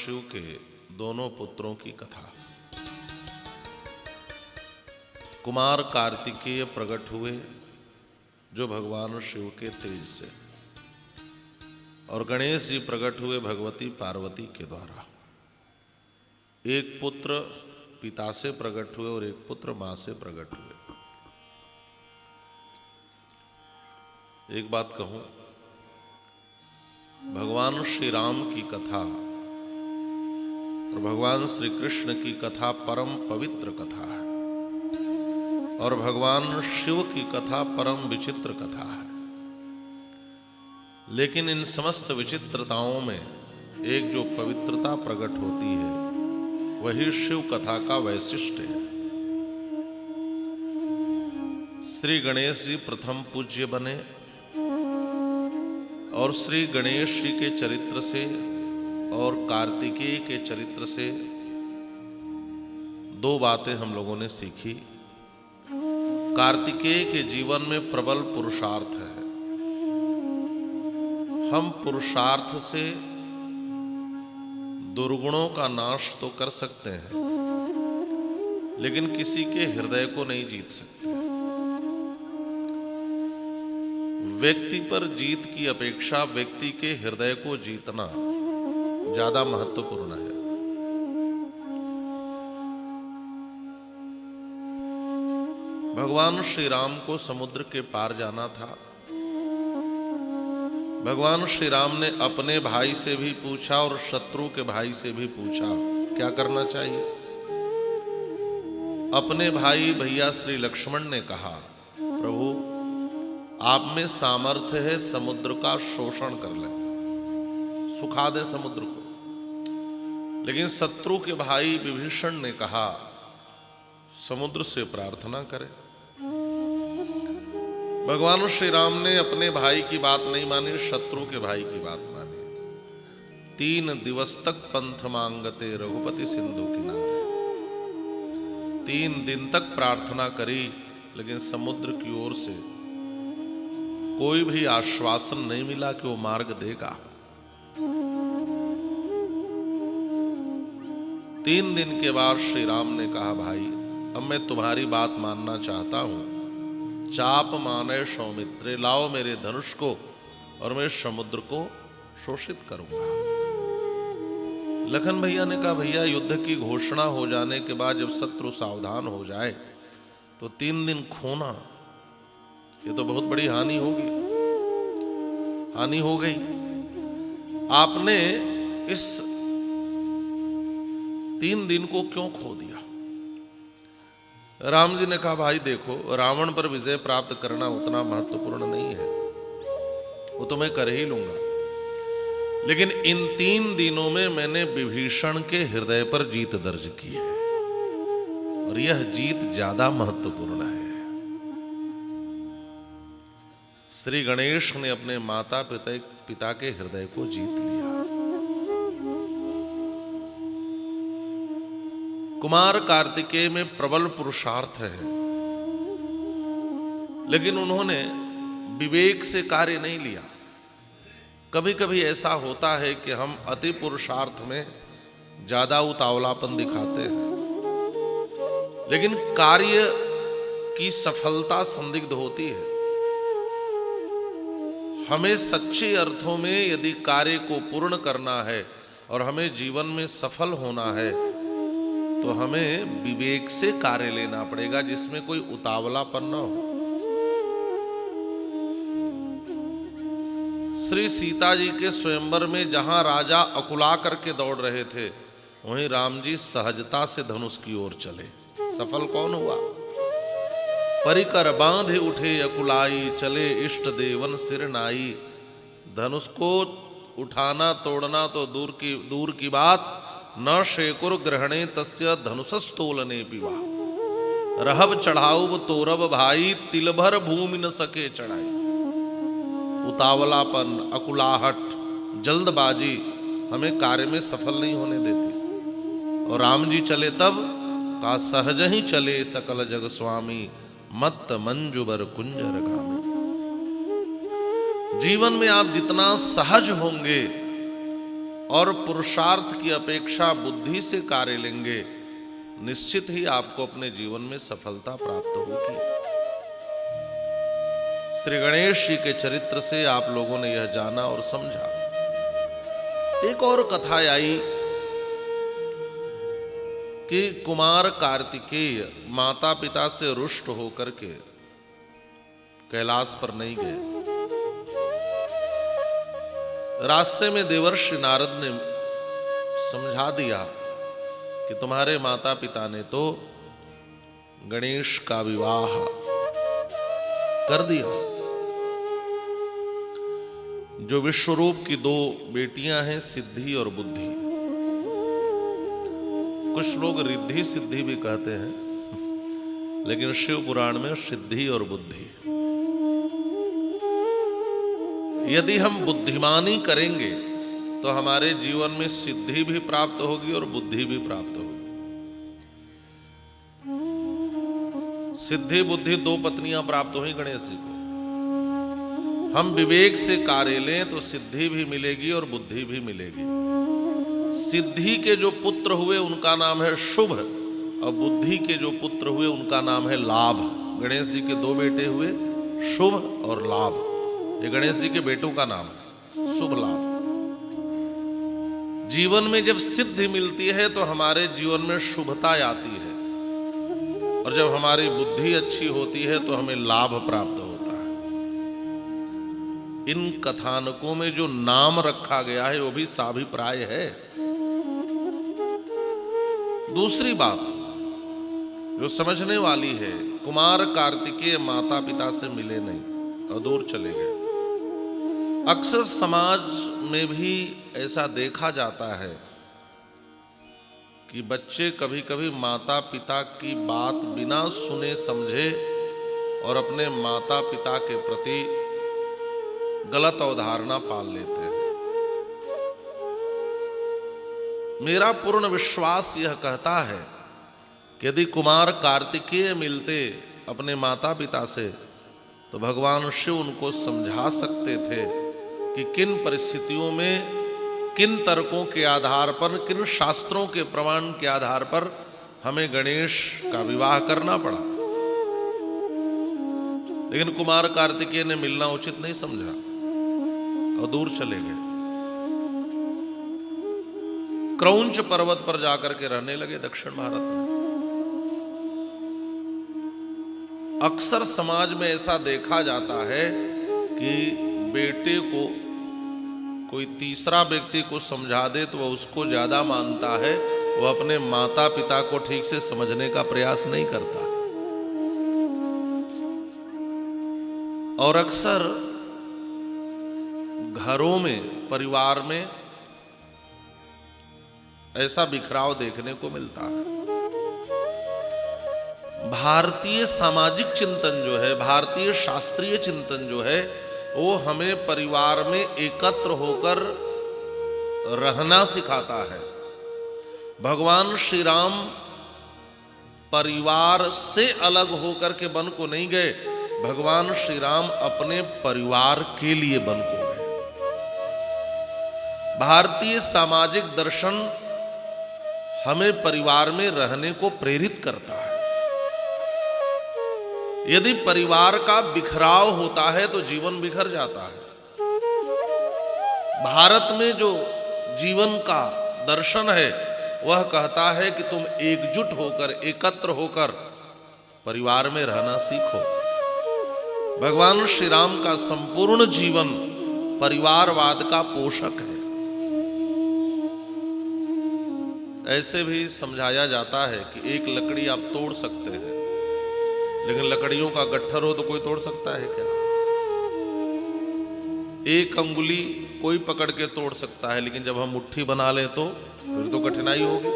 शिव के दोनों पुत्रों की कथा। कुमार कार्तिकेय प्रकट हुए जो भगवान शिव के तेज से, और गणेश जी प्रकट हुए भगवती पार्वती के द्वारा। एक पुत्र पिता से प्रकट हुए और एक पुत्र मां से प्रकट हुए। एक बात कहूं, भगवान श्री राम की कथा और भगवान श्री कृष्ण की कथा परम पवित्र कथा है, और भगवान शिव की कथा परम विचित्र कथा है। लेकिन इन समस्त विचित्रताओं में एक जो पवित्रता प्रकट होती है वही शिव कथा का वैशिष्ट्य है। श्री गणेश जी प्रथम पूज्य बने, और श्री गणेश जी के चरित्र से और कार्तिकेय के चरित्र से दो बातें हम लोगों ने सीखी। कार्तिकेय के जीवन में प्रबल पुरुषार्थ है। हम पुरुषार्थ से दुर्गुणों का नाश तो कर सकते हैं, लेकिन किसी के हृदय को नहीं जीत सकते। व्यक्ति पर जीत की अपेक्षा व्यक्ति के हृदय को जीतना ज्यादा महत्वपूर्ण है। भगवान श्री राम को समुद्र के पार जाना था। भगवान श्री राम ने अपने भाई से भी पूछा और शत्रु के भाई से भी पूछा क्या करना चाहिए। अपने भाई भैया श्री लक्ष्मण ने कहा, प्रभु आप में सामर्थ्य है, समुद्र का शोषण कर ले, सुखा दे समुद्र को। लेकिन शत्रु के भाई विभीषण ने कहा, समुद्र से प्रार्थना करें। भगवान श्री राम ने अपने भाई की बात नहीं मानी, शत्रु के भाई की बात मानी। 3 दिवस तक पंथ मांगते रघुपति सिंधु किनारे, 3 दिन तक प्रार्थना करी, लेकिन समुद्र की ओर से कोई भी आश्वासन नहीं मिला कि वो मार्ग देगा। 3 दिन के बाद श्री राम ने कहा, भाई अब मैं तुम्हारी बात मानना चाहता हूं। चाप माने सौमित्रे, लाओ मेरे धनुष को और मैं समुद्र को शोषित करूंगा। लखन भैया ने कहा, भैया युद्ध की घोषणा हो जाने के बाद जब शत्रु सावधान हो जाए तो 3 दिन खोना, ये तो बहुत बड़ी हानि होगी। हानि हो गई। आपने इस 3 दिन को क्यों खो दिया? राम जी ने कहा, भाई देखो, रावण पर विजय प्राप्त करना उतना महत्वपूर्ण नहीं है, वो तो मैं कर ही लूंगा। लेकिन इन 3 दिनों में मैंने विभीषण के हृदय पर जीत दर्ज की है, और यह जीत ज्यादा महत्वपूर्ण है। श्री गणेश ने अपने माता पिता के हृदय को जीत लिया। कुमार कार्तिकेय में प्रबल पुरुषार्थ है, लेकिन उन्होंने विवेक से कार्य नहीं लिया। कभी कभी ऐसा होता है कि हम अति पुरुषार्थ में ज्यादा उतावलापन दिखाते हैं, लेकिन कार्य की सफलता संदिग्ध होती है। हमें सच्चे अर्थों में यदि कार्य को पूर्ण करना है और हमें जीवन में सफल होना है तो हमें विवेक से कार्य लेना पड़ेगा, जिसमें कोई उतावलापन न हो। श्री सीता जी के स्वयंवर में जहां राजा अकुला करके दौड़ रहे थे, वहीं राम जी सहजता से धनुष की ओर चले। सफल कौन हुआ? परिकर बांधे उठे अकुलाई, चले इष्ट देवन सिर नाई। धनुष को उठाना तोड़ना तो दूर की बात, न शेकुर ग्रहणे तस्य धनुषस्तोलने पिवा। रहब चढ़ाऊब तोरब भाई, तिलभर भूमि न सके चढ़ाई। उतावलापन, अकुलाहट, जल्दबाजी हमें कार्य में सफल नहीं होने देती। और राम जी चले तब का सहज ही चले सकल जग स्वामी, मत मंजुबर कुंजर गामी। जीवन में आप जितना सहज होंगे और पुरुषार्थ की अपेक्षा बुद्धि से कार्य लेंगे, निश्चित ही आपको अपने जीवन में सफलता प्राप्त होगी। श्री गणेश जी के चरित्र से आप लोगों ने यह जाना और समझा। एक और कथा आई कि कुमार कार्तिकेय माता पिता से रुष्ट होकर के कैलाश पर नहीं गए। रास्ते में देवर्षि नारद ने समझा दिया कि तुम्हारे माता पिता ने तो गणेश का विवाह कर दिया। जो विश्वरूप की दो बेटियां हैं, सिद्धि और बुद्धि। कुछ लोग रिद्धि सिद्धि भी कहते हैं, लेकिन शिव पुराण में सिद्धि और बुद्धि। यदि हम बुद्धिमानी करेंगे तो हमारे जीवन में सिद्धि भी प्राप्त होगी और बुद्धि भी प्राप्त होगी। सिद्धि बुद्धि दो पत्नियां प्राप्त हुई गणेश जी को। हम विवेक से कार्य लें तो सिद्धि भी मिलेगी और बुद्धि भी मिलेगी। सिद्धि के जो पुत्र हुए उनका नाम है शुभ, और बुद्धि के जो पुत्र हुए उनका नाम है लाभ। गणेश जी के दो बेटे हुए, शुभ और लाभ। ये गणेश जी के बेटों का नाम है, शुभ लाभ। जीवन में जब सिद्धि मिलती है तो हमारे जीवन में शुभता आती है, और जब हमारी बुद्धि अच्छी होती है तो हमें लाभ प्राप्त होता है। इन कथानकों में जो नाम रखा गया है वो भी साभिप्राय है। दूसरी बात जो समझने वाली है, कुमार कार्तिकेय माता पिता से मिले नहीं और दूर चले गए। अक्सर समाज में भी ऐसा देखा जाता है कि बच्चे कभी कभी माता पिता की बात बिना सुने समझे और अपने माता पिता के प्रति गलत अवधारणा पाल लेते हैं। मेरा पूर्ण विश्वास यह कहता है कि यदि कुमार कार्तिकेय मिलते अपने माता पिता से तो भगवान शिव उनको समझा सकते थे कि किन परिस्थितियों में, किन तर्कों के आधार पर, किन शास्त्रों के प्रमाण के आधार पर हमें गणेश का विवाह करना पड़ा। लेकिन कुमार कार्तिकेय ने मिलना उचित नहीं समझा और दूर चले गए। क्रौंच पर्वत पर जाकर के रहने लगे दक्षिण भारत में। अक्सर समाज में ऐसा देखा जाता है कि बेटे को कोई तीसरा व्यक्ति को समझा दे तो वह उसको ज्यादा मानता है, वह अपने माता पिता को ठीक से समझने का प्रयास नहीं करता। और अक्सर घरों में, परिवार में ऐसा बिखराव देखने को मिलता है। भारतीय सामाजिक चिंतन जो है, भारतीय शास्त्रीय चिंतन जो है, वो हमें परिवार में एकत्र होकर रहना सिखाता है। भगवान श्री राम परिवार से अलग होकर के वन को नहीं गए, भगवान श्री राम अपने परिवार के लिए वन को गए। भारतीय सामाजिक दर्शन हमें परिवार में रहने को प्रेरित करता है। यदि परिवार का बिखराव होता है तो जीवन बिखर जाता है। भारत में जो जीवन का दर्शन है वह कहता है कि तुम एकजुट होकर, एकत्र होकर परिवार में रहना सीखो। भगवान श्री राम का संपूर्ण जीवन परिवारवाद का पोषक है। ऐसे भी समझाया जाता है कि एक लकड़ी आप तोड़ सकते हैं, लेकिन लकड़ियों का गट्ठर हो तो कोई तोड़ सकता है क्या? एक अंगुली कोई पकड़ के तोड़ सकता है, लेकिन जब हम मुट्ठी बना लें तो फिर तो कठिनाई होगी।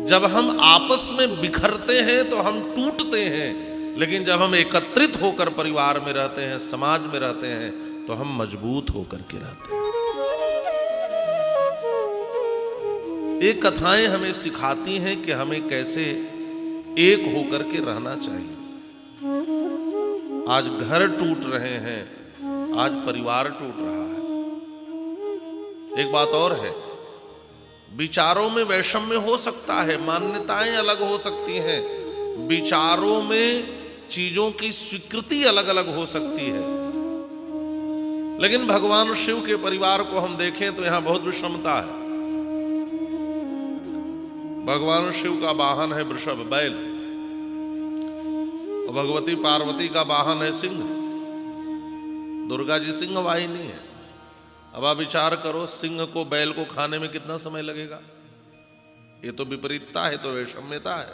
जब हम आपस में बिखरते हैं तो हम टूटते हैं, लेकिन जब हम एकत्रित होकर परिवार में रहते हैं, समाज में रहते हैं, तो हम मजबूत होकर के रहते हैं। ये कथाएं हमें सिखाती हैं कि हमें कैसे एक होकर के रहना चाहिए। आज घर टूट रहे हैं, आज परिवार टूट रहा है। एक बात और है, विचारों में वैषम्य हो सकता है, मान्यताएं अलग हो सकती हैं, विचारों में चीजों की स्वीकृति अलग अलग हो सकती है, लेकिन भगवान शिव के परिवार को हम देखें तो यहां बहुत विषमता है। भगवान शिव का वाहन है वृषभ, बैल, और भगवती पार्वती का वाहन है सिंह। दुर्गा जी सिंह वाहिनी है। अब आप विचार करो, सिंह को बैल को खाने में कितना समय लगेगा? ये तो विपरीतता है, तो वैषम्यता है।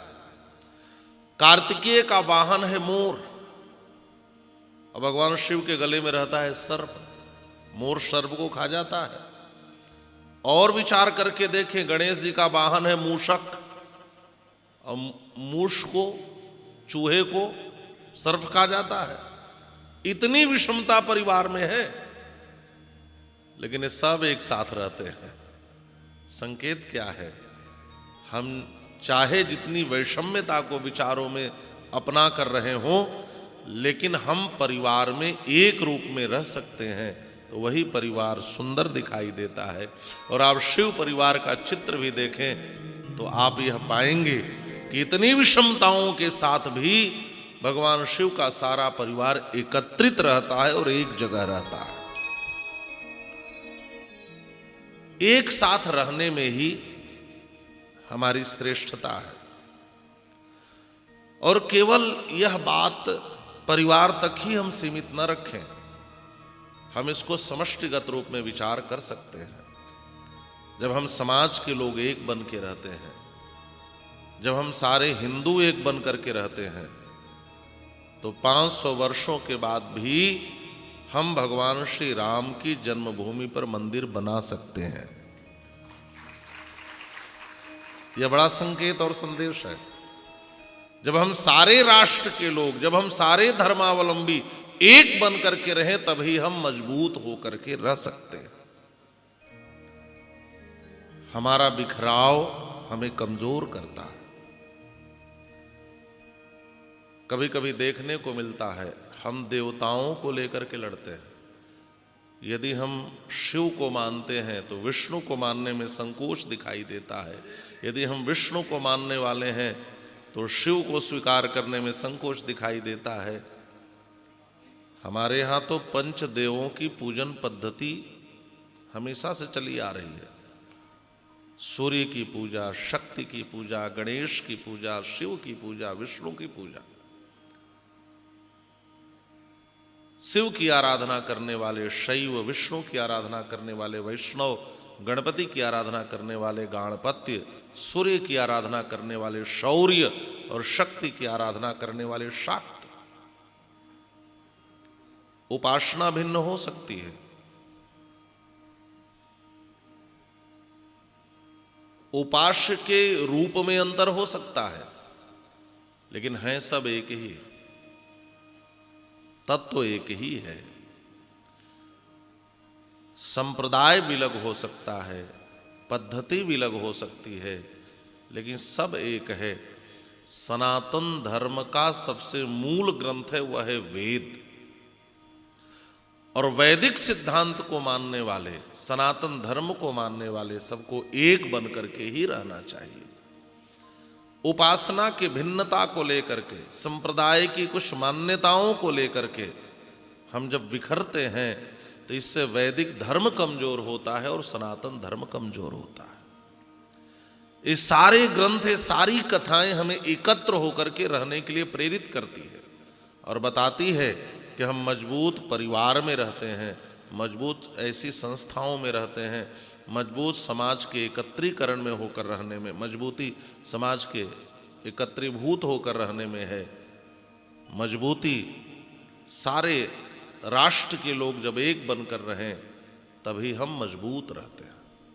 कार्तिकेय का वाहन है मोर, और भगवान शिव के गले में रहता है सर्प। मोर सर्प को खा जाता है। और विचार करके देखें, गणेश जी का वाहन है मूषक, और मूष को, चूहे को सर्प खा जाता है। इतनी विषमता परिवार में है, लेकिन ये सब एक साथ रहते हैं। संकेत क्या है? हम चाहे जितनी वैषम्यता को विचारों में अपना कर रहे हों, लेकिन हम परिवार में एक रूप में रह सकते हैं, तो वही परिवार सुंदर दिखाई देता है। और आप शिव परिवार का चित्र भी देखें तो आप यह पाएंगे कि इतनी विषमताओं के साथ भी भगवान शिव का सारा परिवार एकत्रित रहता है और एक जगह रहता है। एक साथ रहने में ही हमारी श्रेष्ठता है। और केवल यह बात परिवार तक ही हम सीमित न रखें, हम इसको समष्टिगत रूप में विचार कर सकते हैं। जब हम समाज के लोग एक बन के रहते हैं, जब हम सारे हिंदू एक बन करके रहते हैं, तो 500 वर्षों के बाद भी हम भगवान श्री राम की जन्मभूमि पर मंदिर बना सकते हैं। यह बड़ा संकेत और संदेश है। जब हम सारे राष्ट्र के लोग, जब हम सारे धर्मावलंबी एक बन करके रहें, तभी हम मजबूत होकर के रह सकते हैं। हमारा बिखराव हमें कमजोर करता है। कभी कभी देखने को मिलता है, हम देवताओं को लेकर के लड़ते हैं। यदि हम शिव को मानते हैं तो विष्णु को मानने में संकोच दिखाई देता है। यदि हम विष्णु को मानने वाले हैं तो शिव को स्वीकार करने में संकोच दिखाई देता है। हमारे यहाँ तो पंच देवों की पूजन पद्धति हमेशा से चली आ रही है। सूर्य की पूजा, शक्ति की पूजा, गणेश की पूजा, शिव की पूजा, विष्णु की पूजा। शिव की आराधना करने वाले शैव, विष्णु की आराधना करने वाले वैष्णव, गणपति की आराधना करने वाले गाणपत्य, सूर्य की आराधना करने वाले शौर्य, और शक्ति की आराधना करने वाले शाक्त। उपासना भिन्न हो सकती है, उपास्य के रूप में अंतर हो सकता है, लेकिन हैं सब एक ही, तत्व एक ही है। संप्रदाय विलग हो सकता है, पद्धति विलग हो सकती है, लेकिन सब एक है। सनातन धर्म का सबसे मूल ग्रंथ है, वह है वेद। और वैदिक सिद्धांत को मानने वाले, सनातन धर्म को मानने वाले सबको एक बन करके ही रहना चाहिए। उपासना की भिन्नता को लेकर के, संप्रदाय की कुछ मान्यताओं को लेकर के हम जब बिखरते हैं, तो इससे वैदिक धर्म कमजोर होता है और सनातन धर्म कमजोर होता है। ये सारे ग्रंथ, ये सारी कथाएं हमें एकत्र होकर के रहने के लिए प्रेरित करती है और बताती है कि हम मजबूत परिवार में रहते हैं, मजबूत ऐसी संस्थाओं में रहते हैं, मजबूत समाज के एकत्रीकरण में होकर रहने में, मजबूती समाज के एकत्रीभूत होकर रहने में है, मजबूती सारे राष्ट्र के लोग जब एक बनकर रहें, तभी हम मजबूत रहते हैं।